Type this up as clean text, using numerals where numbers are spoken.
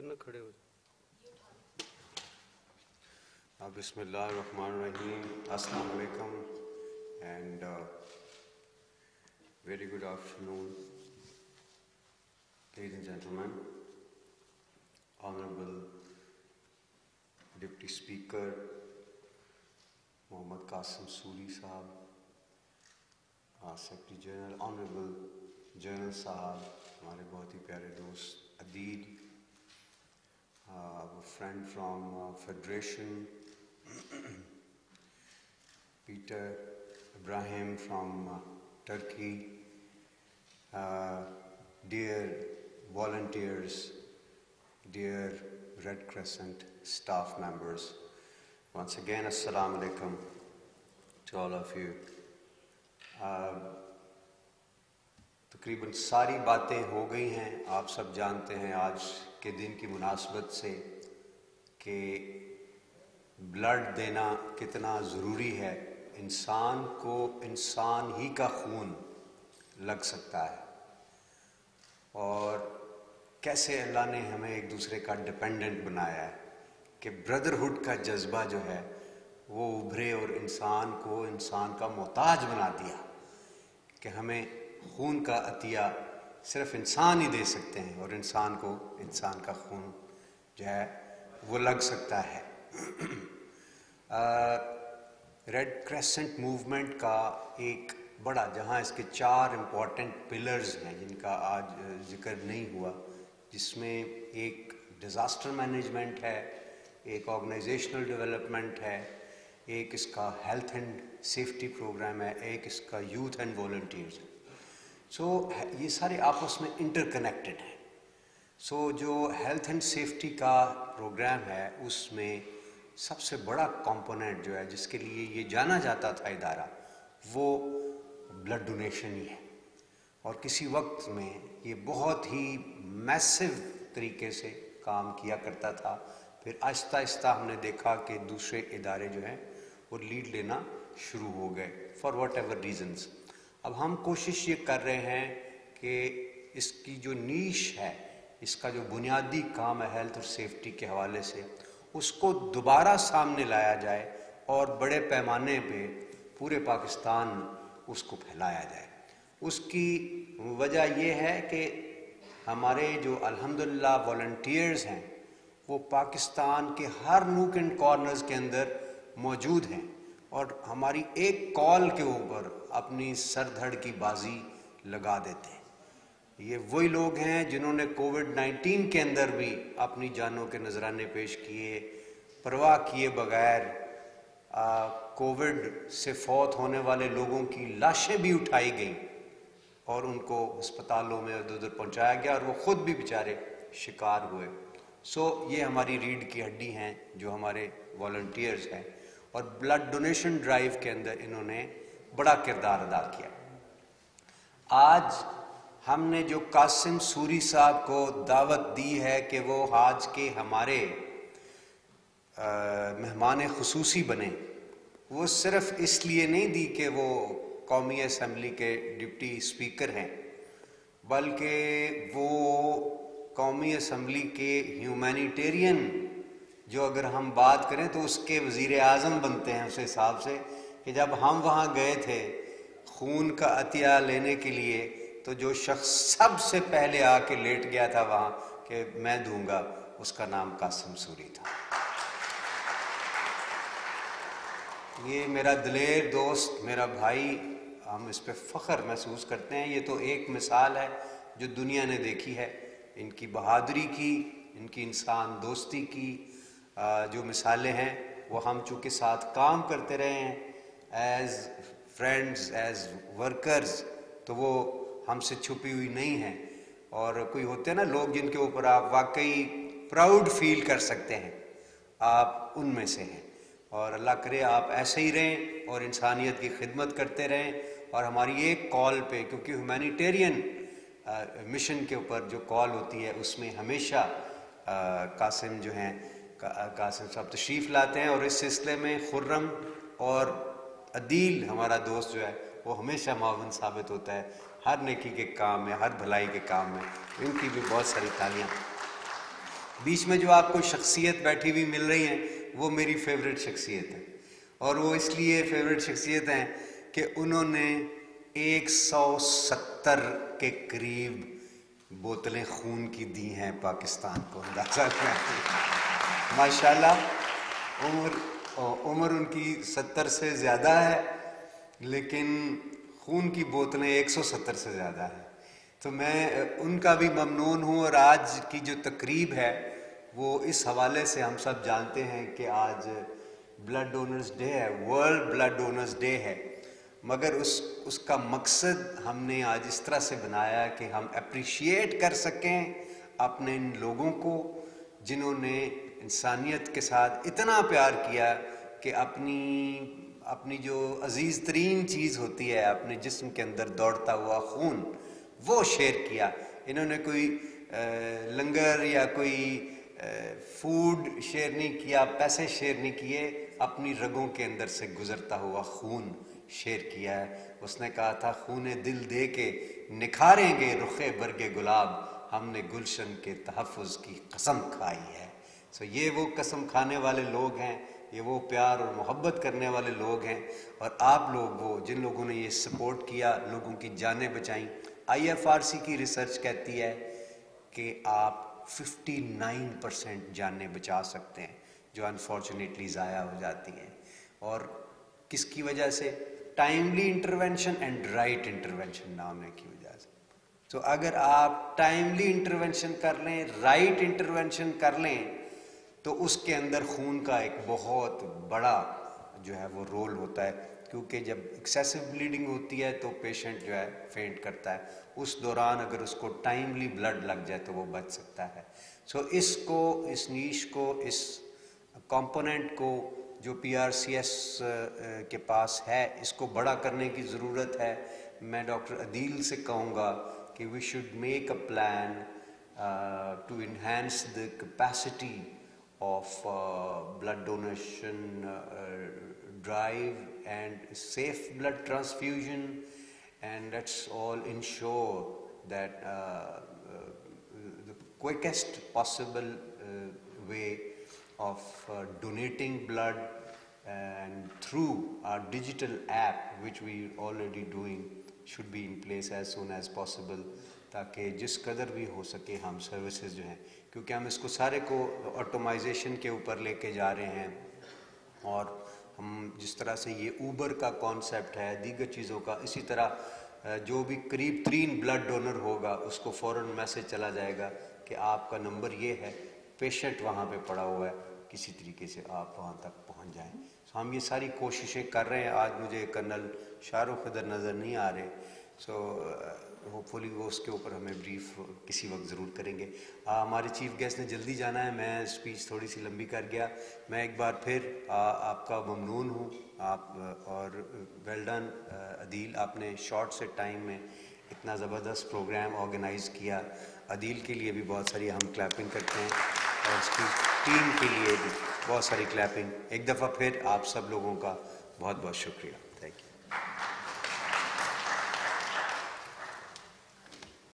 پھر نہ کھڑے ہو جائیں. بسم اللہ الرحمن الرحیم. السلام علیکم and very good afternoon, ladies and gentlemen. Honorable Deputy Speaker Mohammad Qasim Suri Sahab, Secretary General, Honorable General Sahab, ہمارے بہت ہی پیارے دوست عدیل, our friend from Federation, Peter Ibrahim from Turkey, dear volunteers, dear Red Crescent staff members, once again Assalamu alaikum to all of you. تقریباً ساری باتیں ہو گئی ہیں. آپ سب جانتے ہیں آج کے دن کی مناسبت سے کہ بلڈ دینا کتنا ضروری ہے. انسان کو انسان ہی کا خون لگ سکتا ہے, اور کیسے اللہ نے ہمیں ایک دوسرے کا ڈیپینڈنٹ بنایا ہے کہ بردرہڈ کا جذبہ جو ہے وہ ابھرے اور انسان کو انسان کا محتاج بنا دیا کہ ہمیں خون کا عطیہ صرف انسان ہی دے سکتے ہیں, اور انسان کو انسان کا خون جو ہے وہ لگ سکتا ہے. ریڈ کریسنٹ موومنٹ کا ایک بڑا, جہاں اس کے 4 امپورٹنٹ پلرز ہیں جن کا آج ذکر نہیں ہوا, جس میں ایک ڈیزاسٹر مینجمنٹ ہے, ایک آرگنائزیشنل ڈیولپمنٹ ہے, ایک اس کا ہیلتھ اینڈ سیفٹی پروگرام ہے, ایک اس کا یوتھ اینڈ والنٹیئرز ہے. سو یہ سارے آپس میں انٹر کنیکٹڈ ہیں. سو جو ہیلتھ اینڈ سیفٹی کا پروگرام ہے اس میں سب سے بڑا کمپوننٹ جو ہے جس کے لیے یہ جانا جاتا تھا ادارہ, وہ بلڈ ڈونیشن ہی ہے. اور کسی وقت میں یہ بہت ہی میسو طریقے سے کام کیا کرتا تھا. پھر آہستہ آہستہ ہم نے دیکھا کہ دوسرے ادارے جو ہیں وہ لیڈ لینا شروع ہو گئے فار واٹ ایور ریزنز. اب ہم کوشش یہ کر رہے ہیں کہ اس کی جو نیش ہے, اس کا جو بنیادی کام ہے ہیلتھ اور سیفٹی کے حوالے سے, اس کو دوبارہ سامنے لایا جائے اور بڑے پیمانے پہ پورے پاکستان اس کو پھیلایا جائے. اس کی وجہ یہ ہے کہ ہمارے جو الحمدللہ والنٹیئرز ہیں وہ پاکستان کے ہر نوک اینڈ کارنرز کے اندر موجود ہیں, اور ہماری ایک کال کے اوپر اپنی سر دھڑ کی بازی لگا دیتے ہیں. یہ وہی لوگ ہیں جنہوں نے کووڈ-19 کے اندر بھی اپنی جانوں کے نذرانے پیش کیے, پرواہ کیے بغیر کووڈ سے فوت ہونے والے لوگوں کی لاشیں بھی اٹھائی گئیں اور ان کو ہسپتالوں میں ادھر ادھر پہنچایا گیا, اور وہ خود بھی بیچارے شکار ہوئے. سو یہ ہماری ریڑھ کی ہڈی ہیں جو ہمارے والنٹیئرز ہیں, اور بلڈ ڈونیشن ڈرائیو کے اندر انہوں نے بڑا کردار ادا کیا. آج ہم نے جو قاسم سوری صاحب کو دعوت دی ہے کہ وہ آج کے ہمارے مہمان خصوصی بنے, وہ صرف اس لیے نہیں دی کہ وہ قومی اسمبلی کے ڈپٹی اسپیکر ہیں, بلکہ وہ قومی اسمبلی کے ہیومینیٹیرین, جو اگر ہم بات کریں تو اس کے وزیر اعظم بنتے ہیں اس حساب سے کہ جب ہم وہاں گئے تھے خون کا عطیہ لینے کے لیے تو جو شخص سب سے پہلے آ کے لیٹ گیا تھا وہاں کہ میں دوں گا, اس کا نام قاسم سوری تھا. یہ میرا دلیر دوست, میرا بھائی, ہم اس پہ فخر محسوس کرتے ہیں. یہ تو ایک مثال ہے جو دنیا نے دیکھی ہے ان کی بہادری کی, ان کی انسان دوستی کی. جو مثالیں ہیں وہ ہم چونکہ ساتھ کام کرتے رہے ہیں ایز فرینڈز, ایز ورکرز, تو وہ ہم سے چھپی ہوئی نہیں ہیں. اور کوئی ہوتے ہیں نا لوگ جن کے اوپر آپ واقعی پراؤڈ فیل کر سکتے ہیں, آپ ان میں سے ہیں. اور اللہ کرے آپ ایسے ہی رہیں اور انسانیت کی خدمت کرتے رہیں. اور ہماری ایک کال پہ, کیونکہ ہیومینیٹیرین مشن کے اوپر جو کال ہوتی ہے اس میں ہمیشہ قاسم جو ہیں, قاسم صاحب تشریف لاتے ہیں, اور اس سلسلے میں خرم اور عدیل ہمارا دوست جو ہے وہ ہمیشہ معاون ثابت ہوتا ہے ہر نیکی کے کام میں, ہر بھلائی کے کام میں. ان کی بھی بہت ساری تالیاں. بیچ میں جو آپ کو شخصیت بیٹھی ہوئی مل رہی ہیں وہ میری فیوریٹ شخصیت ہے، اور وہ اس لیے فیوریٹ شخصیت ہیں کہ انہوں نے 170 کے قریب بوتلیں خون کی دی ہیں پاکستان کو، اندازہ کریں ماشاءاللہ۔ عمر ان کی 70 سے زیادہ ہے، لیکن خون کی بوتلیں 170 سے زیادہ ہیں۔ تو میں ان کا بھی ممنون ہوں، اور آج کی جو تقریب ہے وہ اس حوالے سے ہم سب جانتے ہیں کہ آج بلڈ ڈونرز ڈے ہے، ورلڈ بلڈ ڈونرز ڈے ہے، مگر اس کا مقصد ہم نے آج اس طرح سے بنایا کہ ہم اپریشیٹ کر سکیں اپنے ان لوگوں کو جنہوں نے انسانیت کے ساتھ اتنا پیار کیا کہ اپنی جو عزیز ترین چیز ہوتی ہے، اپنے جسم کے اندر دوڑتا ہوا خون، وہ شیئر کیا۔ انہوں نے کوئی لنگر یا کوئی فوڈ شیئر نہیں کیا، پیسے شیئر نہیں کیے، اپنی رگوں کے اندر سے گزرتا ہوا خون شیئر کیا ہے۔ اس نے کہا تھا خون دل دے کے نکھاریں گے رخ برگ گلاب، ہم نے گلشن کے تحفظ کی قسم کھائی ہے۔ یہ وہ قسم کھانے والے لوگ ہیں، یہ وہ پیار اور محبت کرنے والے لوگ ہیں، اور آپ لوگ وہ جن لوگوں نے یہ سپورٹ کیا، لوگوں کی جانیں بچائیں۔ IFRC کی ریسرچ کہتی ہے کہ آپ 59% جانیں بچا سکتے ہیں جو انفارچونیٹلی ضائع ہو جاتی ہیں، اور کس کی وجہ سے؟ Timely intervention and right intervention نہ ہونے کی وجہ سے۔ تو اگر آپ ٹائملی انٹرونشن کر لیں، رائٹ انٹرونشن کر لیں، تو اس کے اندر خون کا ایک بہت بڑا جو ہے وہ رول ہوتا ہے، کیونکہ جب ایکسیسو بلیڈنگ ہوتی ہے تو پیشنٹ جو ہے فینٹ کرتا ہے، اس دوران اگر اس کو ٹائملی بلڈ لگ جائے تو وہ بچ سکتا ہے۔ اس نیش کو، اس کمپوننٹ کو جو PRCS کے پاس ہے، اس کو بڑا کرنے کی ضرورت ہے۔ میں ڈاکٹر عدیل سے کہوں گا کہ we should make a plan to enhance the capacity of blood donation drive and safe blood transfusion, and let's all ensure that the quickest possible way of donating blood and through our digital app, which we are already doing, should be in place as soon as possible، تاکہ جس قدر بھی ہو سکے ہم services جو ہیں، کیونکہ ہم اس کو سارے کو آٹومائزیشن کے اوپر لے کے جا رہے ہیں، اور ہم جس طرح سے یہ اوبر کا کانسیپٹ ہے، دیگر چیزوں کا، اسی طرح جو بھی قریب ترین بلڈ ڈونر ہوگا اس کو فوراً میسج چلا جائے گا کہ آپ کا نمبر یہ ہے، پیشنٹ وہاں پہ پڑا ہوا ہے، کسی طریقے سے آپ وہاں تک پہنچ جائیں۔ ہم یہ ساری کوششیں کر رہے ہیں۔ آج مجھے کرنل شاہ رخ ادھر نظر نہیں آ رہے، ہوپ فلی وہ اس کے اوپر ہمیں بریف کسی وقت ضرور کریں گے۔ ہمارے چیف گیسٹ نے جلدی جانا ہے، میں اسپیچ تھوڑی سی لمبی کر گیا۔ میں ایک بار پھر آپ کا ممنون ہوں، آپ اور ویل ڈن عدیل، آپ نے شارٹ سے ٹائم میں اتنا زبردست پروگرام آرگنائز کیا۔ عدیل کے لیے بھی بہت ساری ہم کلیپنگ کرتے ہیں، اور اس کی ٹیم کے لیے بھی بہت ساری کلیپنگ۔ ایک دفعہ پھر آپ سب لوگوں کا بہت بہت شکریہ۔